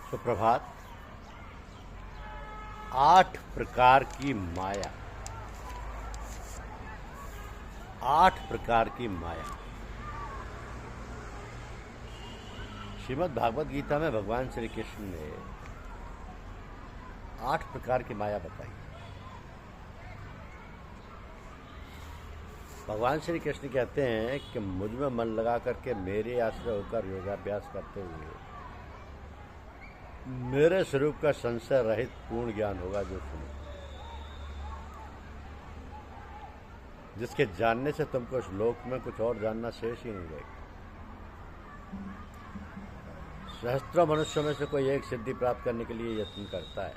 सुप्रभात। 8 प्रकार की माया। 8 प्रकार की माया। श्रीमद् भागवत गीता में भगवान श्री कृष्ण ने 8 प्रकार की माया बताई। भगवान श्री कृष्ण कहते हैं कि मुझ में मन लगा करके मेरे आश्रय होकर योगाभ्यास करते हुए मेरे स्वरूप का संशय रहित पूर्ण ज्ञान होगा जो सुने, जिसके जानने से तुमको इस लोक में कुछ और जानना शेष ही नहीं रहेगा। सहस्त्रों मनुष्यों में से कोई एक सिद्धि प्राप्त करने के लिए यत्न करता है।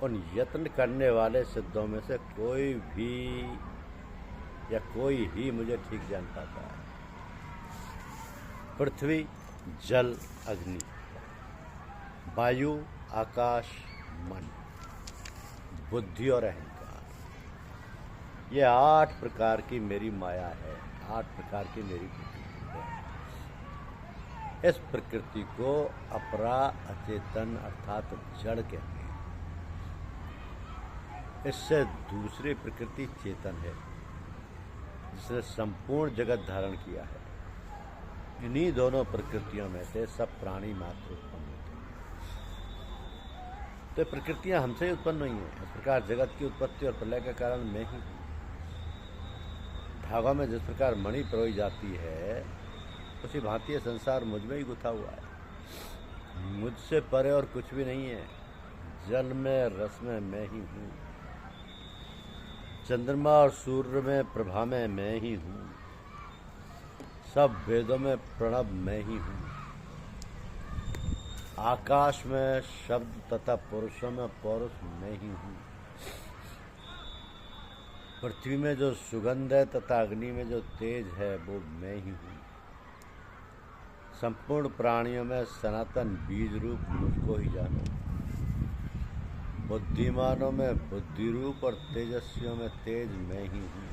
उन यत्न करने वाले सिद्धों में से कोई भी या कोई ही मुझे ठीक जान पाता है। पृथ्वी, जल, अग्नि, वायु, आकाश, मन, बुद्धि और अहंकार, ये 8 प्रकार की मेरी माया है। 8 प्रकार की मेरी प्रकृति है। इस प्रकृति को अपरा अचेतन अर्थात जड़ कहते हैं। इससे दूसरी प्रकृति चेतन है, जिसने संपूर्ण जगत धारण किया है। इन्हीं दोनों प्रकृतियों में से सब प्राणी मात्र उत्पन्न होते हैं। तो प्रकृतियां हमसे ही उत्पन्न हुई हैं। इस प्रकार जगत की उत्पत्ति और प्रलय का कारण मैं ही हूँ। धागा में जिस प्रकार मणि परोई जाती है, उसी भांति संसार मुझ में ही गुथा हुआ है। मुझसे परे और कुछ भी नहीं है। जल में, रस में मैं ही हूँ। चंद्रमा और सूर्य में, प्रभा में मैं ही हूँ। सब वेदों में प्रणव मैं ही हूँ। आकाश में शब्द तथा पुरुषों में पौरुष मैं ही हूँ। पृथ्वी में जो सुगंध है तथा अग्नि में जो तेज है वो मैं ही हूँ। संपूर्ण प्राणियों में सनातन बीज रूप मुझको ही जानो। बुद्धिमानों में बुद्धि रूप और तेजस्वियों में तेज मैं ही हूँ।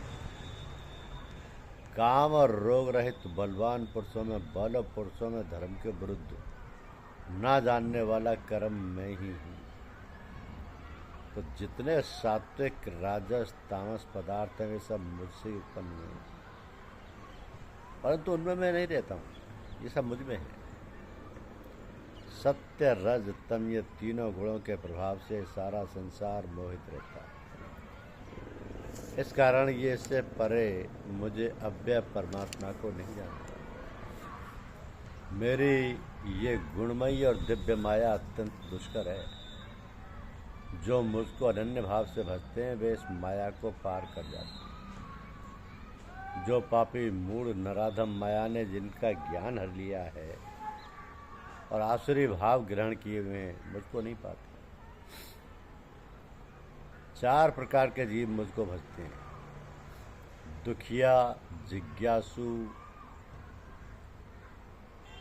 काम और रोग रहित बलवान पुरुषों में बल और पुरुषों में धर्म के विरुद्ध ना जानने वाला कर्म मैं ही हूँ। तो जितने सात्विक, राजस, तामस पदार्थ हैं वे सब मुझसे ही उत्पन्न हुए हैं, परंतु उनमें मैं नहीं रहता हूँ। ये सब मुझ में है। सत्य, रज, तम, ये तीनों गुणों के प्रभाव से सारा संसार मोहित रहता है। इस कारण ये इससे परे मुझे अव्यय परमात्मा को नहीं जानता। मेरी ये गुणमयी और दिव्य माया अत्यंत दुष्कर है। जो मुझको अनन्य भाव से भजते हैं वे इस माया को पार कर जाते हैं। जो पापी मूढ़ नराधम माया ने जिनका ज्ञान हर लिया है और आसुरी भाव ग्रहण किए हुए हैं, मुझको नहीं पाते। 4 प्रकार के जीव मुझको भजते हैं: दुखिया, जिज्ञासु,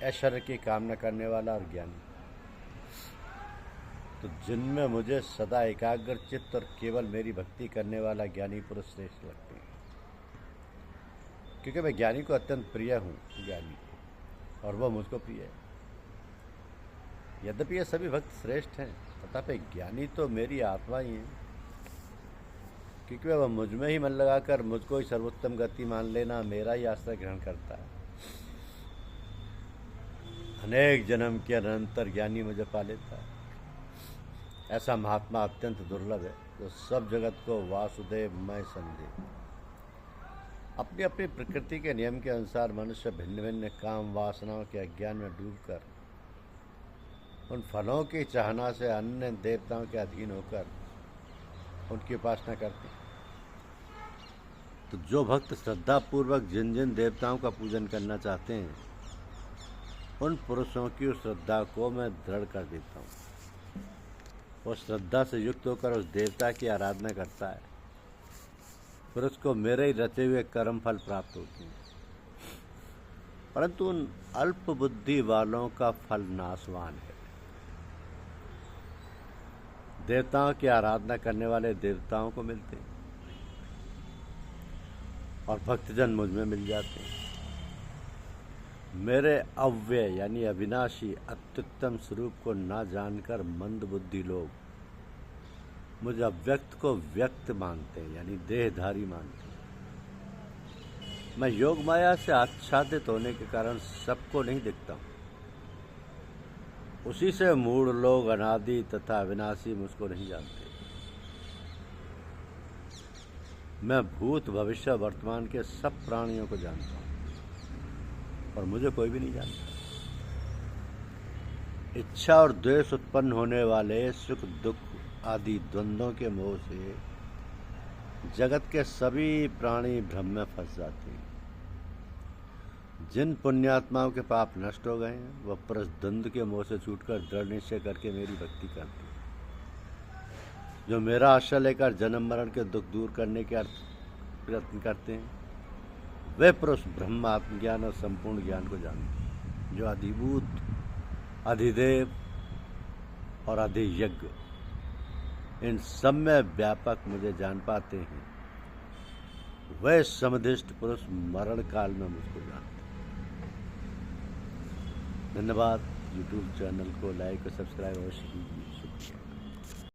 ऐश्वर्य की कामना करने वाला और ज्ञानी। तो जिनमें मुझे सदा एकाग्र चित्त और केवल मेरी भक्ति करने वाला ज्ञानी पुरुष श्रेष्ठ लगते हैं, क्योंकि मैं ज्ञानी को अत्यंत प्रिय हूँ। ज्ञानी और वह मुझको प्रिय है। यद्यपि ये सभी भक्त श्रेष्ठ हैं, तथापि ज्ञानी तो मेरी आत्मा ही है, क्योंकि वह मुझ में ही मन लगाकर मुझको ही सर्वोत्तम गति मान लेना मेरा ही आश्रय ग्रहण करता है। अनेक जन्म के अनंतर ज्ञानी मुझे पा लेता है। ऐसा महात्मा अत्यंत दुर्लभ है जो सब जगत को वासुदेवमय समझे। अपनी अपनी प्रकृति के नियम के अनुसार मनुष्य भिन्न भिन्न काम वासनाओं के अज्ञान में डूबकर उन फलों की चाहना से अन्य देवताओं के अधीन होकर उनकी उपासना करते हैं। तो जो भक्त श्रद्धापूर्वक जिन जिन देवताओं का पूजन करना चाहते हैं, उन पुरुषों की उस श्रद्धा को मैं दृढ़ कर देता हूँ। वो श्रद्धा से युक्त होकर उस देवता की आराधना करता है, फिर उसको मेरे ही रचे हुए कर्म फल प्राप्त होते हैं। परंतु उन अल्प बुद्धि वालों का फल नाशवान है। देवताओं की आराधना करने वाले देवताओं को मिलते हैं और भक्तजन मुझ में मिल जाते हैं। मेरे अव्यय यानी अविनाशी अत्युत्तम स्वरूप को ना जानकर मंदबुद्धि लोग मुझ अव्यक्त को व्यक्त मानते हैं, यानी देहधारी मानते हैं। मैं योग माया से आच्छादित होने के कारण सबको नहीं दिखता हूँ। उसी से मूढ़ लोग अनादि तथा अविनाशी मुझको नहीं जानते। मैं भूत भविष्य वर्तमान के सब प्राणियों को जानता हूँ और मुझे कोई भी नहीं जानता। इच्छा और द्वेष उत्पन्न होने वाले सुख दुख आदि द्वंद्वों के मोह से जगत के सभी प्राणी भ्रम में फंस जाते हैं। जिन पुण्यात्माओं के पाप नष्ट हो गए हैं वह परस्द्वंद के मोह से छूटकर दृढ़ निश्चय करके मेरी भक्ति करते हैं। जो मेरा आश्रय लेकर जन्म मरण के दुख दूर करने के प्रयत्न करते हैं वे पुरुष ब्रह्म आत्मज्ञान और संपूर्ण ज्ञान को जानते हैं। जो अधिभूत, अधिदेव और अधियज्ञ इन सब में व्यापक मुझे जान पाते हैं, वह समधिष्ठ पुरुष मरण काल में मुझको जानते हैं। धन्यवाद। यूट्यूब चैनल को लाइक और सब्सक्राइब अवश्य कीजिए। शुक्रिया।